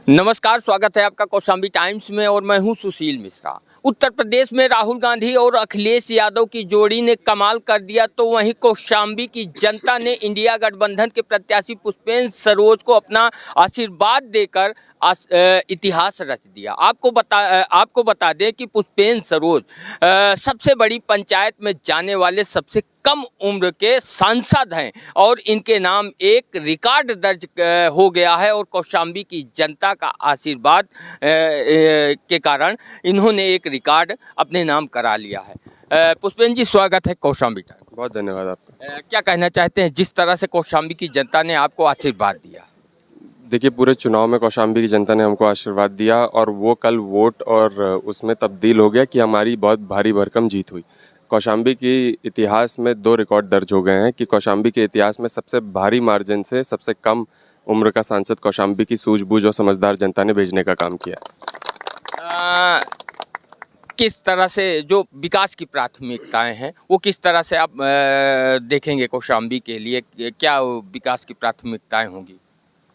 नमस्कार, स्वागत है आपका कौशाम्बी टाइम्स में और मैं हूं सुशील मिश्रा। उत्तर प्रदेश में राहुल गांधी और अखिलेश यादव की जोड़ी ने कमाल कर दिया, तो वहीं कौशाम्बी की जनता ने इंडिया गठबंधन के प्रत्याशी पुष्पेंद्र सरोज को अपना आशीर्वाद देकर इतिहास रच दिया। आपको बता दें कि पुष्पेंद्र सरोज सबसे बड़ी पंचायत में जाने वाले सबसे कम उम्र के सांसद हैं और इनके नाम एक रिकॉर्ड दर्ज हो गया है और कौशाम्बी की जनता का आशीर्वाद के कारण इन्होंने एक रिकॉर्ड अपने नाम करा लिया है। पुष्पेंद्र जी, स्वागत है कौशाम्बी टाइम्स। बहुत धन्यवाद आपका। क्या कहना चाहते हैं जिस तरह से कौशाम्बी की जनता ने आपको आशीर्वाद दिया? देखिए, पूरे चुनाव में कौशाम्बी की जनता ने हमको आशीर्वाद दिया और वो कल वोट और उसमें तब्दील हो गया कि हमारी बहुत भारी भरकम जीत हुई। कौशाम्बी की इतिहास में 2 रिकॉर्ड दर्ज हो गए हैं कि कौशाम्बी के इतिहास में सबसे भारी मार्जिन से सबसे कम उम्र का सांसद कौशाम्बी की सूझबूझ और समझदार जनता ने भेजने का काम किया। किस तरह से जो विकास की प्राथमिकताएं हैं वो किस तरह से आप देखेंगे कौशाम्बी के लिए, क्या विकास की प्राथमिकताएं होंगी?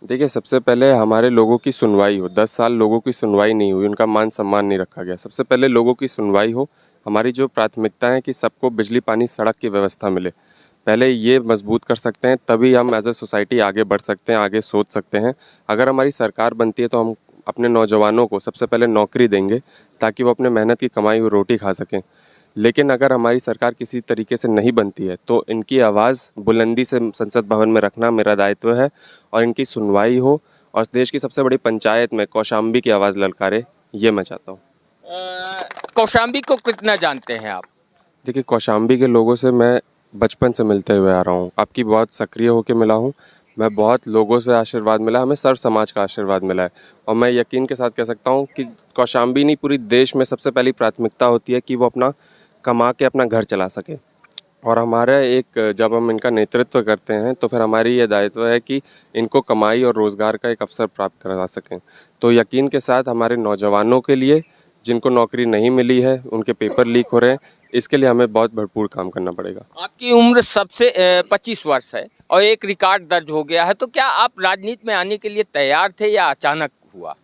देखिए, सबसे पहले हमारे लोगों की सुनवाई हो। 10 साल लोगों की सुनवाई नहीं हुई, उनका मान सम्मान नहीं रखा गया। सबसे पहले लोगों की सुनवाई हो। हमारी जो प्राथमिकता है कि सबको बिजली पानी सड़क की व्यवस्था मिले, पहले ये मजबूत कर सकते हैं, तभी हम एज ए सोसाइटी आगे बढ़ सकते हैं, आगे सोच सकते हैं। अगर हमारी सरकार बनती है तो हम अपने नौजवानों को सबसे पहले नौकरी देंगे ताकि वो अपने मेहनत की कमाई हुई रोटी खा सकें। लेकिन अगर हमारी सरकार किसी तरीके से नहीं बनती है तो इनकी आवाज़ बुलंदी से संसद भवन में रखना मेरा दायित्व है और इनकी सुनवाई हो और देश की सबसे बड़ी पंचायत में कौशाम्बी की आवाज़ ललकारे, ये मैं चाहता हूँ। कौशाम्बी को कितना जानते हैं आप? देखिए, कौशाम्बी के लोगों से मैं बचपन से मिलते हुए आ रहा हूँ। आपकी बहुत सक्रिय होकर मिला हूँ। मैं बहुत लोगों से आशीर्वाद मिला, हमें सर्व समाज का आशीर्वाद मिला है और मैं यकीन के साथ कह सकता हूँ कि कौशाम्बी नहीं, पूरी देश में सबसे पहली प्राथमिकता होती है कि वो अपना कमा के अपना घर चला सके। और हमारा जब हम इनका नेतृत्व करते हैं तो फिर हमारी ये दायित्व है कि इनको कमाई और रोज़गार का एक अवसर प्राप्त करा सकें। तो यकीन के साथ हमारे नौजवानों के लिए, जिनको नौकरी नहीं मिली है, उनके पेपर लीक हो रहे हैं, इसके लिए हमें बहुत भरपूर काम करना पड़ेगा। आपकी उम्र सबसे 25 वर्ष है और एक रिकॉर्ड दर्ज हो गया है, तो क्या आप राजनीति में आने के लिए तैयार थे या अचानक हुआ?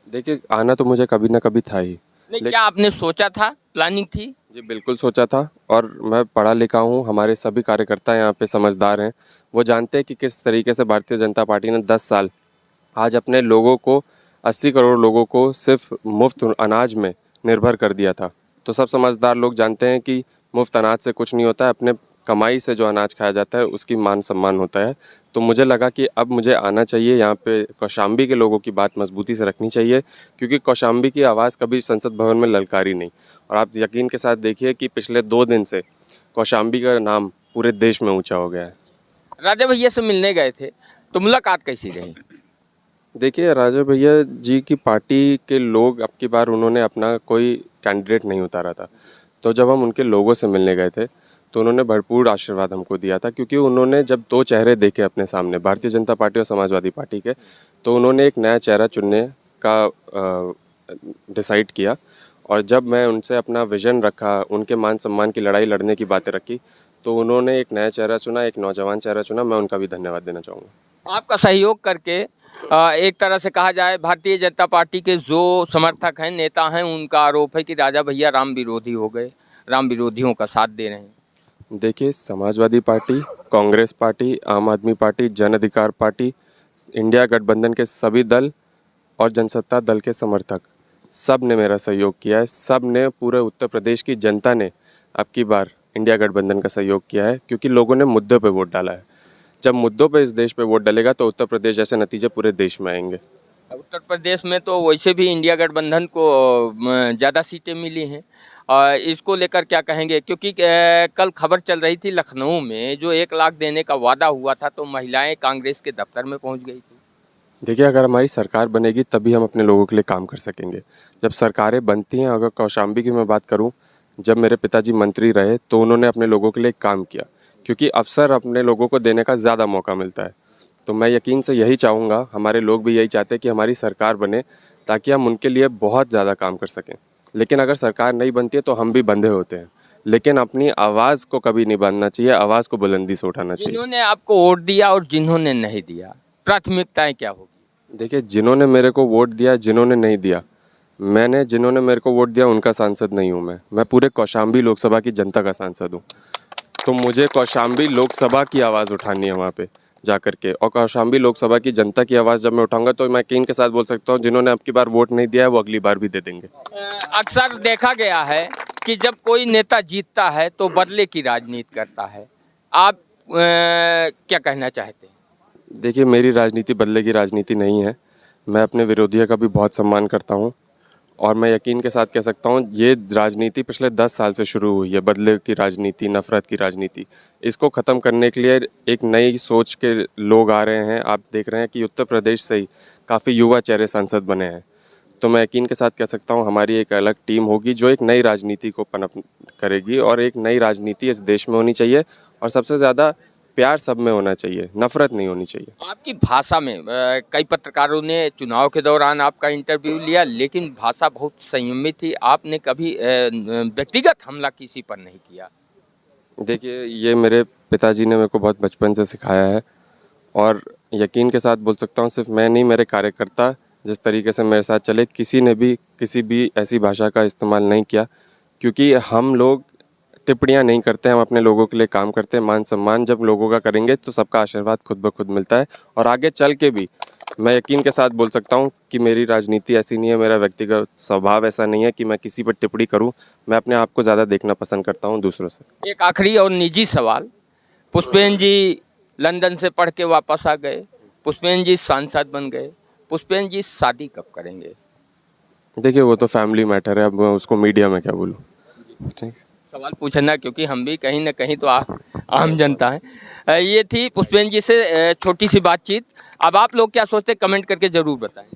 देखिए, आना तो मुझे कभी ना कभी था ही। नहीं, क्या आपने सोचा था, प्लानिंग थी? जी बिल्कुल सोचा था और मैं पढ़ा लिखा हूँ। हमारे सभी कार्यकर्ता यहाँ पे समझदार हैं। वो जानते हैं कि किस तरीके से भारतीय जनता पार्टी ने 10 साल आज अपने लोगों को, 80 करोड़ लोगों को सिर्फ मुफ्त अनाज में निर्भर कर दिया था। तो सब समझदार लोग जानते हैं कि मुफ्त अनाज से कुछ नहीं होता है, अपने कमाई से जो अनाज खाया जाता है उसकी मान सम्मान होता है। तो मुझे लगा कि अब मुझे आना चाहिए, यहाँ पे कौशाम्बी के लोगों की बात मजबूती से रखनी चाहिए, क्योंकि कौशाम्बी की आवाज़ कभी संसद भवन में ललकारी नहीं। और आप यकीन के साथ देखिए कि पिछले 2 दिन से कौशाम्बी का नाम पूरे देश में ऊँचा हो गया है। राजा भैया से मिलने गए थे, तो मुलाकात कैसी रही? देखिए, राजा भैया जी की पार्टी के लोग अब की बार उन्होंने अपना कोई कैंडिडेट नहीं उतारा था। तो जब हम उनके लोगों से मिलने गए थे तो उन्होंने भरपूर आशीर्वाद हमको दिया था, क्योंकि उन्होंने जब 2 चेहरे देखे अपने सामने, भारतीय जनता पार्टी और समाजवादी पार्टी के, तो उन्होंने एक नया चेहरा चुनने का डिसाइड किया। और जब मैं उनसे अपना विज़न रखा, उनके मान सम्मान की लड़ाई लड़ने की बातें रखी, तो उन्होंने एक नया चेहरा चुना, एक नौजवान चेहरा चुना। मैं उनका भी धन्यवाद देना चाहूँगा। आपका सहयोग करके एक तरह से कहा जाए, भारतीय जनता पार्टी के जो समर्थक हैं, नेता हैं, उनका आरोप है कि राजा भैया राम विरोधी हो गए, राम विरोधियों का साथ दे रहे हैं। देखिए, समाजवादी पार्टी, कांग्रेस पार्टी, आम आदमी पार्टी, जन अधिकार पार्टी, इंडिया गठबंधन के सभी दल और जनसत्ता दल के समर्थक, सब ने मेरा सहयोग किया है। सब ने, पूरे उत्तर प्रदेश की जनता ने अब की बार इंडिया गठबंधन का सहयोग किया है, क्योंकि लोगों ने मुद्दों पे वोट डाला है। जब मुद्दों पे इस देश पे वोट डालेगा तो उत्तर प्रदेश जैसे नतीजे पूरे देश में आएंगे। उत्तर प्रदेश में तो वैसे भी इंडिया गठबंधन को ज़्यादा सीटें मिली हैं। इसको लेकर क्या कहेंगे? क्योंकि कल खबर चल रही थी लखनऊ में, जो 1 लाख देने का वादा हुआ था, तो महिलाएं कांग्रेस के दफ्तर में पहुंच गई थी। देखिए, अगर हमारी सरकार बनेगी तभी हम अपने लोगों के लिए काम कर सकेंगे। जब सरकारें बनती हैं, अगर कौशाम्बी की मैं बात करूं, जब मेरे पिताजी मंत्री रहे तो उन्होंने अपने लोगों के लिए काम किया, क्योंकि अवसर अपने लोगों को देने का ज़्यादा मौका मिलता है। तो मैं यकीन से यही चाहूँगा, हमारे लोग भी यही चाहते हैं कि हमारी सरकार बने ताकि हम उनके लिए बहुत ज़्यादा काम कर सकें। लेकिन अगर सरकार नहीं बनती है तो हम भी बंधे होते हैं, लेकिन अपनी आवाज़ को कभी नहीं बांधना चाहिए, आवाज़ को बुलंदी से उठाना चाहिए। जिन्होंने आपको वोट दिया और जिन्होंने नहीं दिया, प्राथमिकताएं क्या होगी? देखिए, जिन्होंने मेरे को वोट दिया, जिन्होंने नहीं दिया, मैंने जिन्होंने मेरे को वोट दिया उनका सांसद नहीं हूँ मैं पूरे कौशाम्बी लोकसभा की जनता का सांसद हूँ। तो मुझे कौशाम्बी लोकसभा की आवाज़ उठानी है वहाँ पे जा कर के, और कौशाम्बी लोकसभा की जनता की आवाज़ जब मैं उठाऊंगा तो मैं यकीन के साथ बोल सकता हूँ जिन्होंने अब की बार वोट नहीं दिया है वो अगली बार भी दे देंगे। अक्सर देखा गया है कि जब कोई नेता जीतता है तो बदले की राजनीति करता है। आप क्या कहना चाहते हैं? देखिए, मेरी राजनीति बदले की राजनीति नहीं है। मैं अपने विरोधियों का भी बहुत सम्मान करता हूँ, और मैं यकीन के साथ कह सकता हूँ ये राजनीति पिछले 10 साल से शुरू हुई है, बदले की राजनीति, नफ़रत की राजनीति। इसको ख़त्म करने के लिए एक नई सोच के लोग आ रहे हैं। आप देख रहे हैं कि उत्तर प्रदेश से ही काफ़ी युवा चेहरे सांसद बने हैं। तो मैं यकीन के साथ कह सकता हूँ हमारी एक अलग टीम होगी जो एक नई राजनीति को पनप करेगी, और एक नई राजनीति इस देश में होनी चाहिए, और सबसे ज़्यादा प्यार सब में होना चाहिए, नफ़रत नहीं होनी चाहिए। आपकी भाषा में कई पत्रकारों ने चुनाव के दौरान आपका इंटरव्यू लिया, लेकिन भाषा बहुत संयमित थी। आपने कभी व्यक्तिगत हमला किसी पर नहीं किया। देखिए, ये मेरे पिताजी ने मेरे को बहुत बचपन से सिखाया है, और यकीन के साथ बोल सकता हूँ सिर्फ मैं नहीं, मेरे कार्यकर्ता जिस तरीके से मेरे साथ चले, किसी ने भी किसी भी ऐसी भाषा का इस्तेमाल नहीं किया, क्योंकि हम लोग टिप्पणियाँ नहीं करते, हम अपने लोगों के लिए काम करते हैं। मान सम्मान जब लोगों का करेंगे तो सबका आशीर्वाद खुद ब खुद मिलता है, और आगे चल के भी मैं यकीन के साथ बोल सकता हूँ कि मेरी राजनीति ऐसी नहीं है, मेरा व्यक्तिगत स्वभाव ऐसा नहीं है कि मैं किसी पर टिप्पणी करूँ। मैं अपने आप को ज़्यादा देखना पसंद करता हूँ दूसरों से। एक आखिरी और निजी सवाल, पुष्पेन जी लंदन से पढ़ के वापस आ गए, पुष्पेन जी सांसद बन गए, पुष्पेन जी शादी कब करेंगे? देखिए, वो तो फैमिली मैटर है, अब मैं उसको मीडिया में क्या बोलूँ। ठीक, सवाल पूछना, क्योंकि हम भी कहीं ना कहीं तो आम जनता है। ये थी पुष्पेन जी से छोटी सी बातचीत। अब आप लोग क्या सोचते हैं, कमेंट करके ज़रूर बताएं।